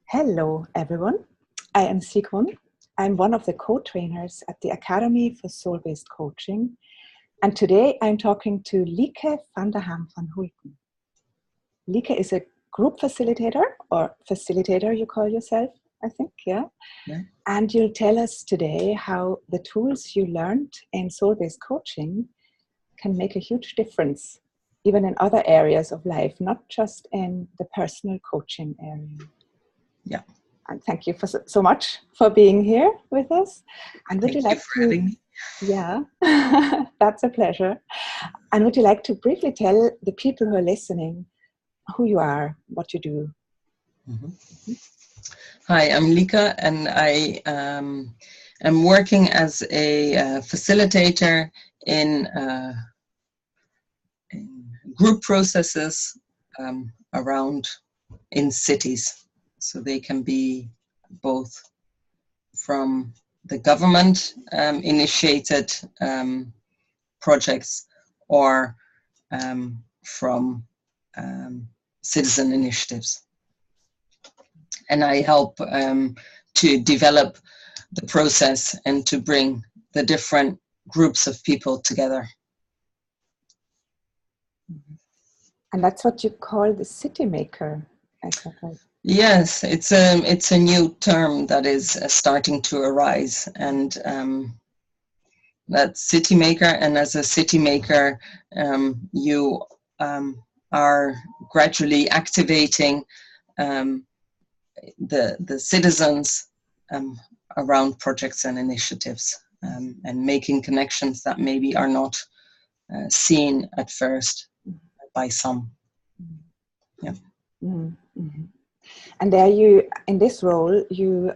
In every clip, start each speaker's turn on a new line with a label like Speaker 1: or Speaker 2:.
Speaker 1: Hello, everyone. I am Sigrun. I'm one of the co-trainers at the Academy for Soul-Based Coaching. And today I'm talking to Lika van Ham van Hulten. Lika is a group facilitator, or facilitator you call yourself, I think, yeah? And you'll tell us today how the tools you learned in soul-based coaching can make a huge difference, even in other areas of life, not just in the personal coaching area.
Speaker 2: Yeah.
Speaker 1: And thank you so much for being here with us. And would
Speaker 2: Thank
Speaker 1: you like
Speaker 2: for having me.
Speaker 1: Yeah, that's a pleasure. And would you like to briefly tell the people who are listening who you are, what you do?
Speaker 2: Mm-hmm. Hi, I'm Lika, and I am working as a facilitator in group processes around in cities. So they can be both from the government initiated projects or from citizen initiatives. And I help to develop the process and to bring the different groups of people together.
Speaker 1: And that's what you call the city maker, exactly.
Speaker 2: Yes, it's a new term that is starting to arise, and that city maker. And as a city maker, you are gradually activating the citizens around projects and initiatives, and making connections that maybe are not seen at first by some. Yeah.
Speaker 1: Mm-hmm. And there you, in this role, you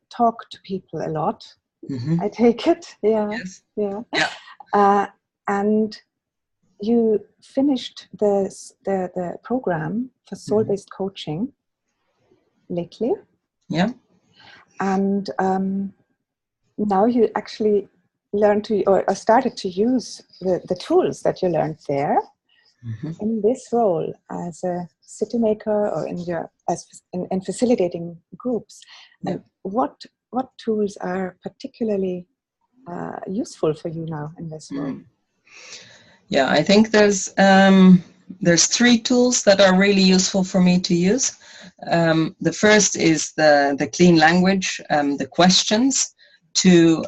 Speaker 1: talk to people a lot. Mm-hmm. I take it. Yeah.
Speaker 2: Yes.
Speaker 1: Yeah.
Speaker 2: Yeah.
Speaker 1: And you finished the program for soul-based coaching lately.
Speaker 2: Yeah.
Speaker 1: And now you actually learned to, or started to use the tools that you learned there in this role as a city maker, or in facilitating groups.
Speaker 2: Yeah.
Speaker 1: And what tools are particularly useful for you now in this role?
Speaker 2: Yeah, I think there's 3 tools that are really useful for me to use. The first is the clean language, the questions, to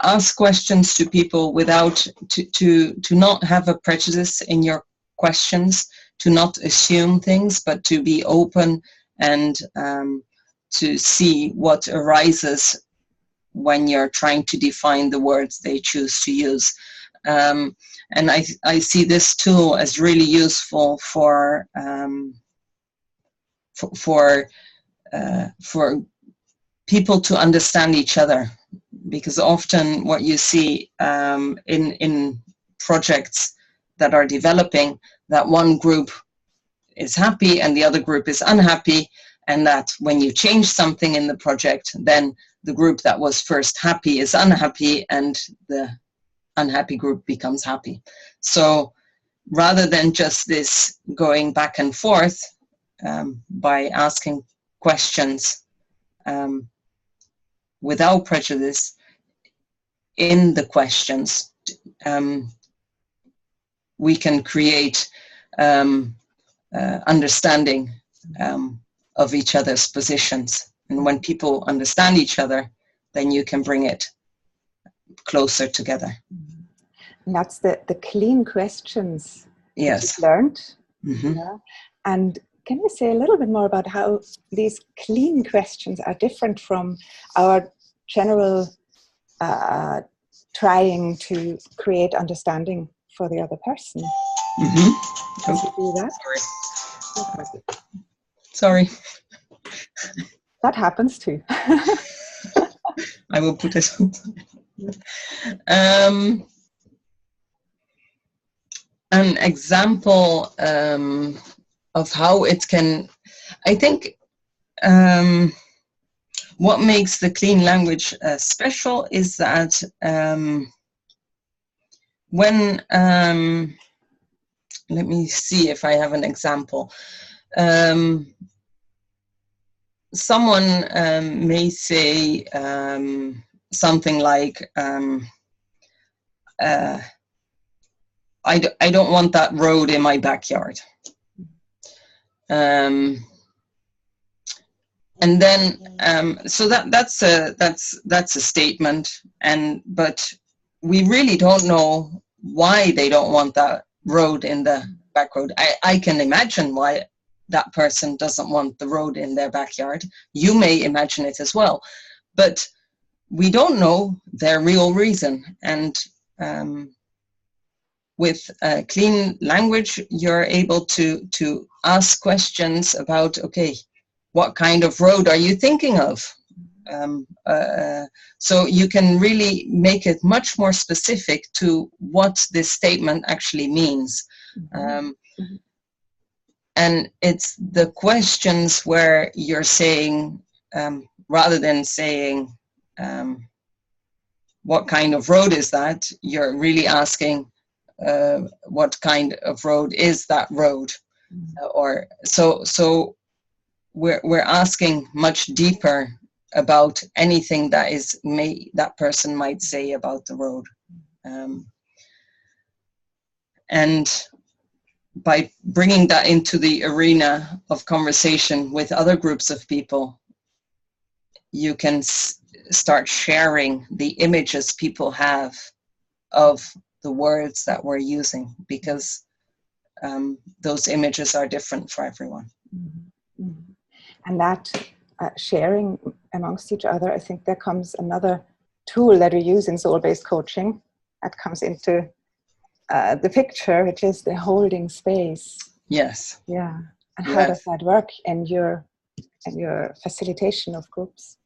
Speaker 2: ask questions to people without to not have a prejudice in your questions, to not assume things, but to be open and to see what arises when you're trying to define the words they choose to use. And I see this tool as really useful for people to understand each other, because often what you see in projects that are developing, that one group is happy and the other group is unhappy, and that when you change something in the project, then the group that was first happy is unhappy and the unhappy group becomes happy. So rather than just this going back and forth, by asking questions without prejudice in the questions, we can create understanding of each other's positions. And when people understand each other, then you can bring it closer together.
Speaker 1: And that's the clean questions.
Speaker 2: Yes.
Speaker 1: That you've learned. Yeah. And can you say a little bit more about how these clean questions are different from our general trying to create understanding for the other person? Can you do that?
Speaker 2: Sorry.
Speaker 1: That happens too.
Speaker 2: I will put it on. An example of how it can, I think, what makes the clean language special is that when, let me see if I have an example. someone may say something like, I don't want that road in my backyard. And then, so that's a statement, but we really don't know why they don't want that road in the back road. I can imagine why that person doesn't want the road in their backyard. You may imagine it as well, but we don't know their real reason. And with clean language, you're able to ask questions about, okay, what kind of road are you thinking of? So you can really make it much more specific to what this statement actually means. And it's the questions where you're saying, rather than saying, what kind of road is that? You're really asking, what kind of road is that road? Or so we're asking much deeper about anything that that person might say about the road. And by bringing that into the arena of conversation with other groups of people, you can start sharing the images people have of the words that we're using, because those images are different for everyone.
Speaker 1: And that sharing amongst each other, I think there comes another tool that we use in soul-based coaching that comes into the picture, which is the holding space.
Speaker 2: Yes.
Speaker 1: Yeah. And how does that work in your facilitation of groups?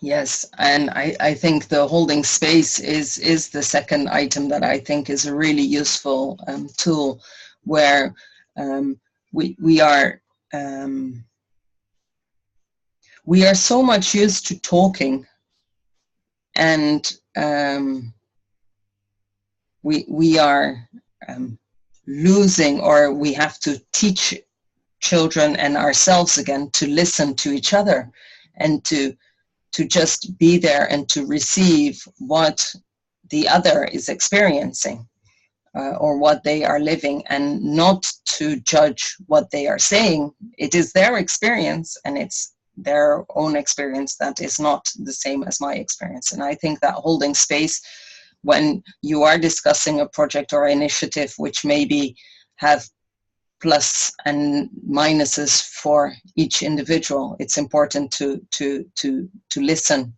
Speaker 2: Yes, and I think the holding space is the second item that I think is a really useful tool, where we are so much used to talking, and we are losing, or we have to teach children and ourselves again to listen to each other, and to just be there and to receive what the other is experiencing, or what they are living, and not to judge what they are saying. It is their experience, and it's their own experience that is not the same as my experience. And I think that holding space when you are discussing a project or initiative, which maybe have plus and minuses for each individual, it's important to listen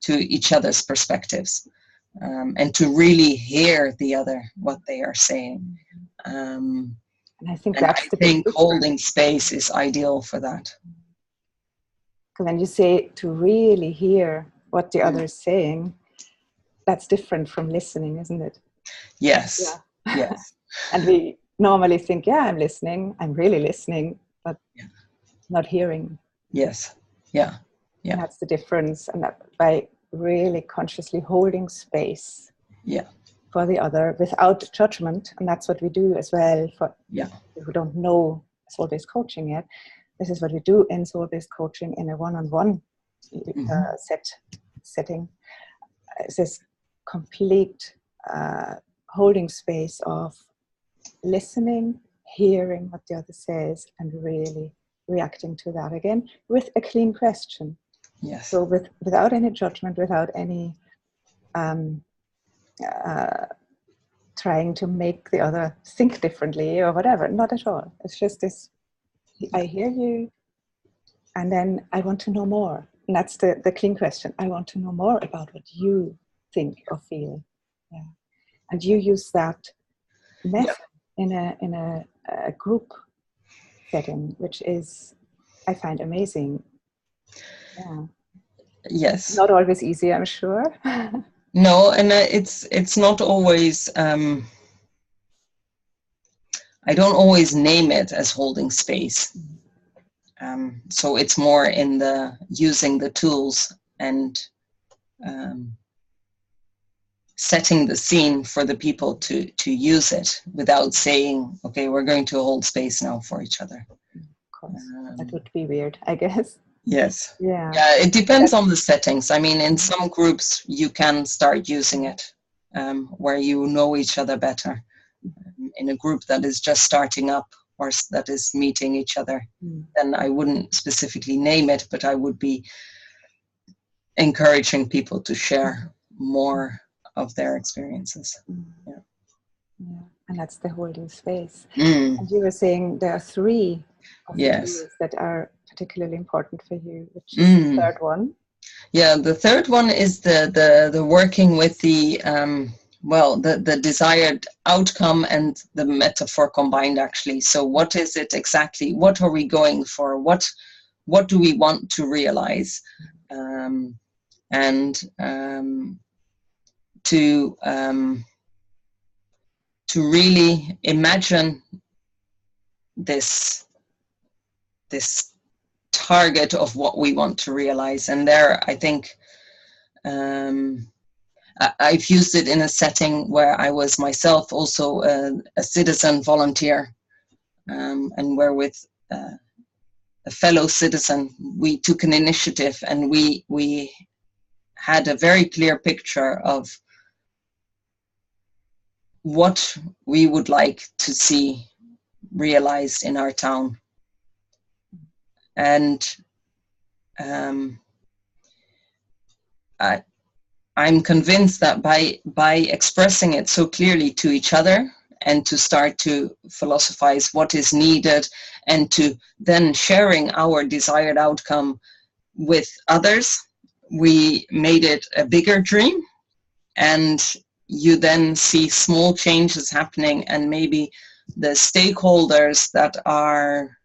Speaker 2: to each other's perspectives, and to really hear the other, what they are saying.
Speaker 1: And I think
Speaker 2: holding space is ideal for that.
Speaker 1: Because when you say to really hear what the other is saying, that's different from listening, isn't it?
Speaker 2: Yes. Yeah. Yes.
Speaker 1: And we normally think, yeah, I'm listening, I'm really listening, but not hearing.
Speaker 2: Yes. Yeah. Yeah.
Speaker 1: And that's the difference. And that by really consciously holding space for the other without judgment, and that's what we do as well for people who don't know soul-based coaching yet. This is what we do in soul-based coaching in a one-on-one setting. It's this complete holding space of listening, hearing what the other says, and really reacting to that again with a clean question.
Speaker 2: Yes.
Speaker 1: So without any judgment, without any trying to make the other think differently or whatever. Not at all. It's just this, I hear you, and then I want to know more. And that's the clean question. I want to know more about what you think or feel. Yeah. And you use that method in a group setting, which is, I find, amazing. Yeah.
Speaker 2: Yes.
Speaker 1: Not always easy, I'm sure.
Speaker 2: No, and it's not always. I don't always name it as holding space. So it's more in the using the tools and setting the scene for the people to use it without saying, okay, we're going to hold space now for each other.
Speaker 1: Of course. That would be weird, I guess.
Speaker 2: Yes.
Speaker 1: Yeah.
Speaker 2: Yeah, it depends on the settings. I mean, in some groups you can start using it where you know each other better. In a group that is just starting up or that is meeting each other, then I wouldn't specifically name it, but I would be encouraging people to share more of their experiences. Yeah.
Speaker 1: Yeah. And that's the holding space.
Speaker 2: Mm.
Speaker 1: And you were saying there are 3 of the
Speaker 2: Yes.
Speaker 1: tools that are particularly important for you, which is the third one.
Speaker 2: Yeah, the third one is the working with the the desired outcome and the metaphor combined, actually. So what is it exactly? What are we going for? What do we want to realize? And to really imagine this target of what we want to realize. And there, I think I've used it in a setting where I was myself also a citizen volunteer, and where with a fellow citizen we took an initiative, and we had a very clear picture of what we would like to see realized in our town. And I'm convinced that by expressing it so clearly to each other, and to start to philosophize what is needed, and to then sharing our desired outcome with others, we made it a bigger dream. And you then see small changes happening, and maybe the stakeholders that are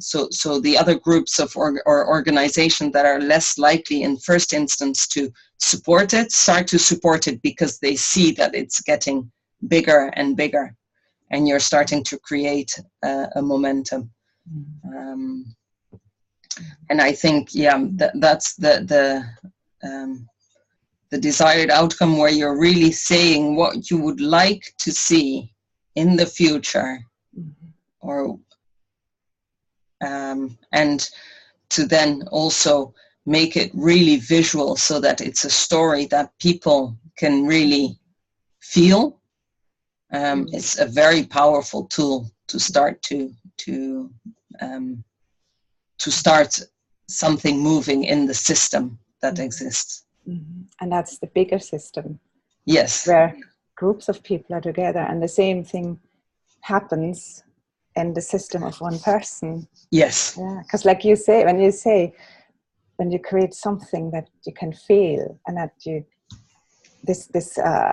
Speaker 2: so the other groups of or organizations that are less likely in first instance to support it, start to support it, because they see that it's getting bigger and bigger, and you're starting to create a momentum. And I think, yeah, that's the desired outcome, where you're really saying what you would like to see in the future, or and to then also make it really visual, so that it's a story that people can really feel. It's a very powerful tool to start to start something moving in the system that exists.
Speaker 1: And that's the bigger system.
Speaker 2: Yes.
Speaker 1: Where groups of people are together, and the same thing happens in the system of one person.
Speaker 2: Yes.
Speaker 1: Yeah, because like you say, when you create something that you can feel, and that you this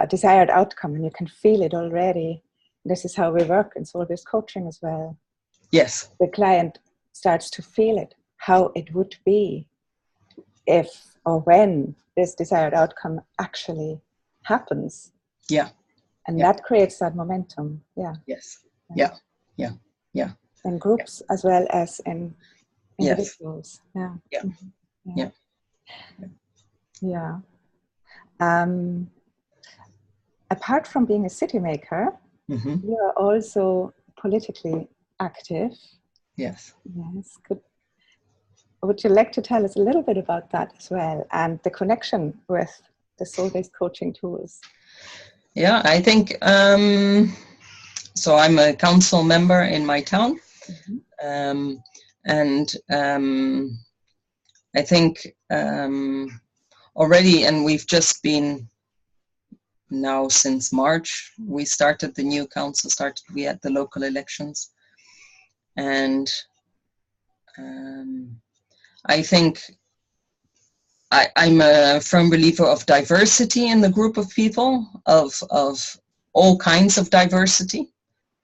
Speaker 1: desired outcome, and you can feel it already. This is how we work in soul-based coaching as well.
Speaker 2: Yes.
Speaker 1: The client starts to feel it, how it would be if or when this desired outcome actually happens.
Speaker 2: Yeah.
Speaker 1: And that creates that momentum. Yeah.
Speaker 2: Yes. Yeah. Yeah. Yeah.
Speaker 1: In groups as well as in individuals.
Speaker 2: Yes. Yeah. Yeah.
Speaker 1: Yeah. Apart from being a city maker, you are also politically active.
Speaker 2: Yes.
Speaker 1: Yes. Would you like to tell us a little bit about that as well, and the connection with the soul-based coaching tools?
Speaker 2: Yeah, I think so. I'm a council member in my town, and I think already, and we've just been now since March. We started the new council. We had the local elections, and I think I'm a firm believer of diversity in the group of people, of all kinds of diversity.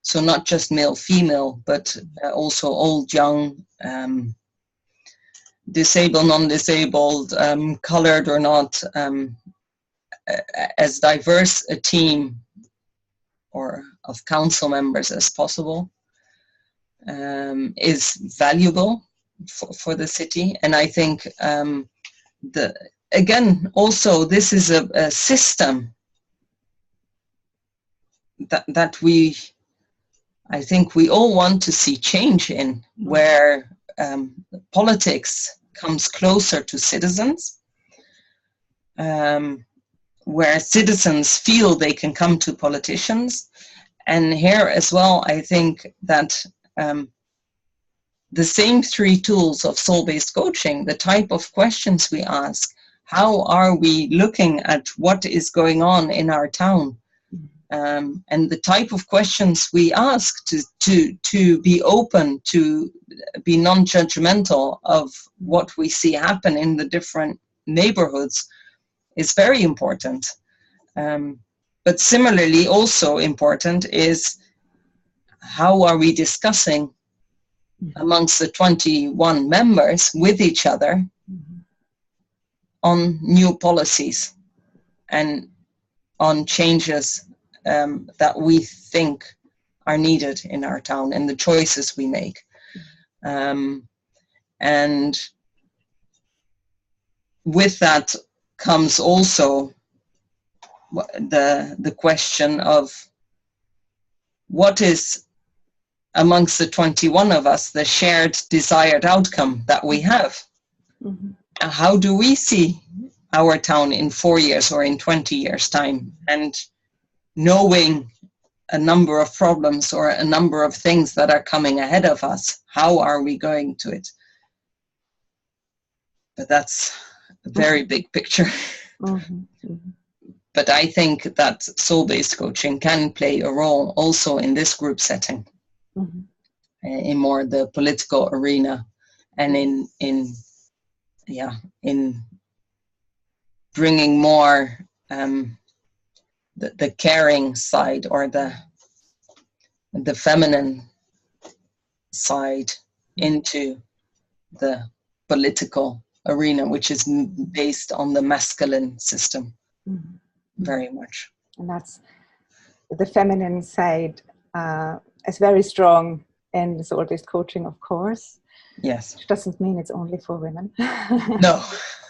Speaker 2: So not just male, female, but also old, young, disabled, non-disabled, colored or not, as diverse a team or of council members as possible is valuable for the city. And I think again, also, this is a system that I think we all want to see change in, where politics comes closer to citizens, where citizens feel they can come to politicians. And here as well, I think that the same three tools of soul-based coaching, the type of questions we ask, how are we looking at what is going on in our town, and the type of questions we ask to be open, to be non-judgmental of what we see happen in the different neighborhoods is very important. But similarly also important is how are we discussing amongst the 21 members with each other on new policies and on changes that we think are needed in our town and the choices we make. And with that comes also the question of what is amongst the 21 of us the shared desired outcome that we have. How do we see our town in 4 years or in 20 years time? And knowing a number of problems or a number of things that are coming ahead of us, how are we going to it? But that's a very big picture. But I think that soul-based coaching can play a role also in this group setting, in more the political arena, and in bringing more the caring side or the feminine side into the political arena, which is based on the masculine system. Very much.
Speaker 1: And that's the feminine side is very strong in soul-based coaching, of course.
Speaker 2: Yes.
Speaker 1: Which doesn't mean it's only for women.
Speaker 2: No.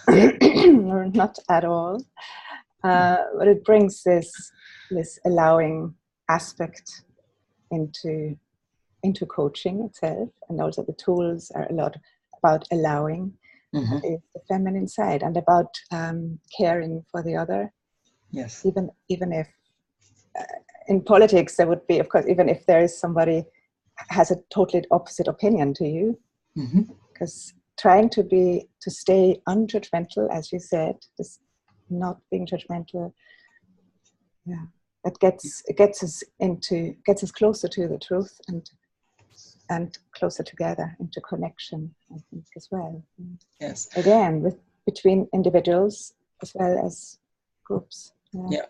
Speaker 1: Or not at all. But it brings this allowing aspect into coaching itself, and also the tools are a lot about allowing the feminine side and about caring for the other.
Speaker 2: Yes.
Speaker 1: Even if in politics there would be, of course, even if there is somebody has a totally opposite opinion to you, because trying to stay unjudgmental, as you said, just not being judgmental, it gets us closer to the truth and closer together into connection, I think, as well.
Speaker 2: Yes.
Speaker 1: Again, between individuals as well as groups.
Speaker 2: I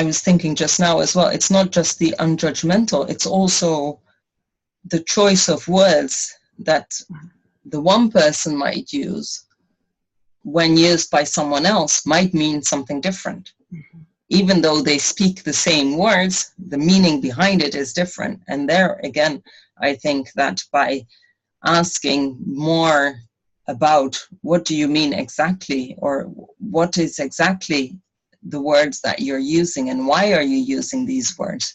Speaker 2: was thinking just now as well, it's not just the unjudgmental, it's also the choice of words that the one person might use when used by someone else might mean something different. Even though they speak the same words, the meaning behind it is different. And there again, I think that by asking more about what do you mean exactly, or what is exactly the words that you're using and why are you using these words?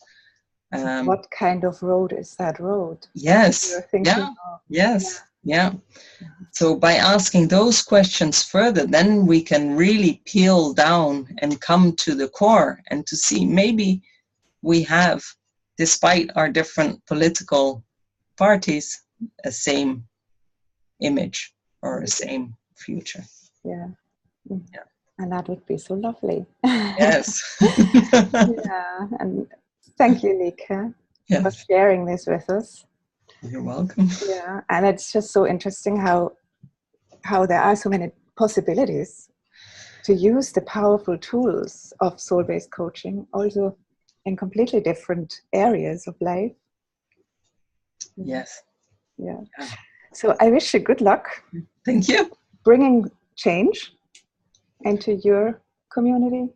Speaker 1: What kind of road is that road?
Speaker 2: Yes. So by asking those questions further, then we can really peel down and come to the core and to see maybe we have, despite our different political parties, a same image or a same future.
Speaker 1: Yeah. And that would be so lovely.
Speaker 2: Yes.
Speaker 1: And thank you, Lika, for sharing this with us.
Speaker 2: You're welcome.
Speaker 1: Yeah, and it's just so interesting how there are so many possibilities to use the powerful tools of soul-based coaching also in completely different areas of life.
Speaker 2: Yes.
Speaker 1: Yeah. So I wish you good luck.
Speaker 2: Thank you.
Speaker 1: Bringing change into your community.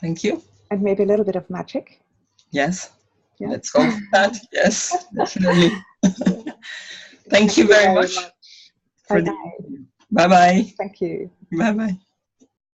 Speaker 2: Thank you.
Speaker 1: And maybe a little bit of magic.
Speaker 2: Yes. Yeah. Let's hope for that. Yes, definitely. Thank you very much.
Speaker 1: Bye-bye.
Speaker 2: Bye-bye.
Speaker 1: Thank you.
Speaker 2: Bye-bye.